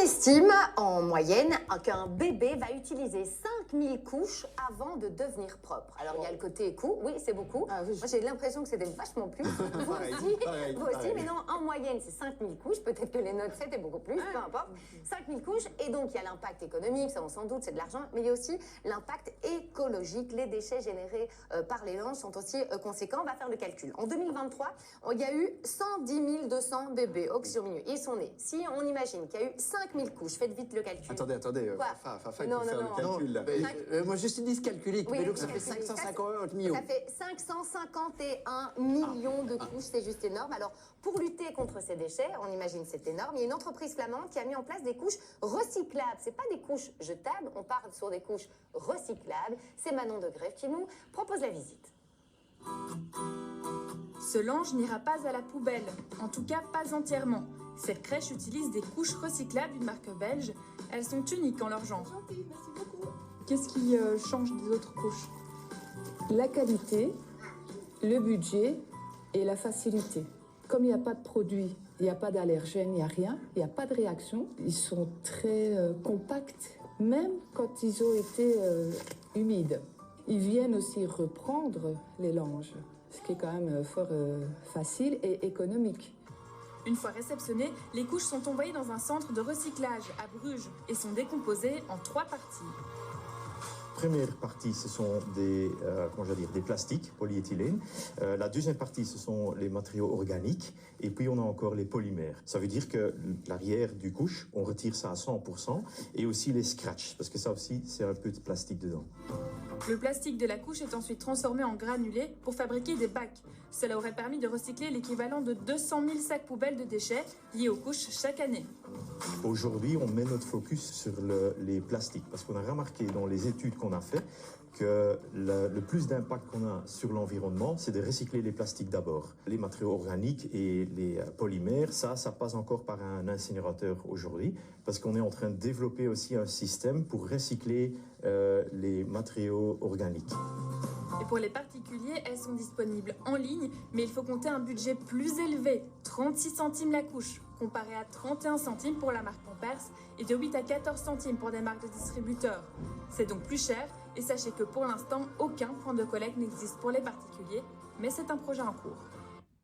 estime en moyenne qu'un bébé va utiliser 5000 couches avant de devenir propre. Alors il y a le côté éco, oui c'est beaucoup. Moi j'ai l'impression que c'était vachement plus. Vous aussi, mais non, en moyenne c'est 5000 couches, peut-être que les notes c'était beaucoup plus, peu importe. 5000 couches, et donc il y a l'impact économique, ça on s'en doute, c'est de l'argent, mais il y a aussi l'impact écologique. Les déchets générés par les langes sont aussi conséquents. On va faire le calcul. En 2023, il y a eu 110 200 bébés oxyominieux. Ils sont nés. Si on imagine qu'il y a eu 5000 couches, faites vite le calcul. Attendez, Fafa, il faut faire le calcul là. Moi je suis dyscalculique, mais donc ça fait 550 millions. Ça fait 551 millions de couches, c'est juste énorme. Alors, pour lutter contre ces déchets, on imagine c'est énorme, il y a une entreprise flamande qui a mis en place des couches recyclables. C'est pas des couches jetables, on parle sur des couches recyclables. C'est Manon de Grève qui nous propose la visite. Ce linge n'ira pas à la poubelle, en tout cas pas entièrement. Cette crèche utilise des couches recyclables d'une marque belge. Elles sont uniques en leur genre. Merci beaucoup. Qu'est-ce qui change des autres couches? La qualité, le budget et la facilité. Comme il n'y a pas de produit, il n'y a pas d'allergène, il n'y a rien, il n'y a pas de réaction. Ils sont très compacts, même quand ils ont été humides. Ils viennent aussi reprendre les langes, ce qui est quand même fort facile et économique. Une fois réceptionnées, les couches sont envoyées dans un centre de recyclage à Bruges et sont décomposées en 3 parties. Première partie, ce sont des plastiques, polyéthylène. La deuxième partie, ce sont les matériaux organiques. Et puis, on a encore les polymères. Ça veut dire que l'arrière du couche, on retire ça à 100%. Et aussi les scratchs, parce que ça aussi, c'est un peu de plastique dedans. Le plastique de la couche est ensuite transformé en granulés pour fabriquer des bacs. Cela aurait permis de recycler l'équivalent de 200 000 sacs poubelles de déchets liés aux couches chaque année. Aujourd'hui, on met notre focus sur les plastiques, parce qu'on a remarqué dans les études qu'on a fait que le plus d'impact qu'on a sur l'environnement, c'est de recycler les plastiques d'abord. Les matériaux organiques et les polymères, ça passe encore par un incinérateur aujourd'hui, parce qu'on est en train de développer aussi un système pour recycler les matériaux organiques. Et pour les particuliers, elles sont disponibles en ligne, mais il faut compter un budget plus élevé, 36 centimes la couche, comparé à 31 centimes pour la marque Pampers et de 8 à 14 centimes pour des marques de distributeurs. C'est donc plus cher, et sachez que pour l'instant, aucun point de collecte n'existe pour les particuliers, mais c'est un projet en cours.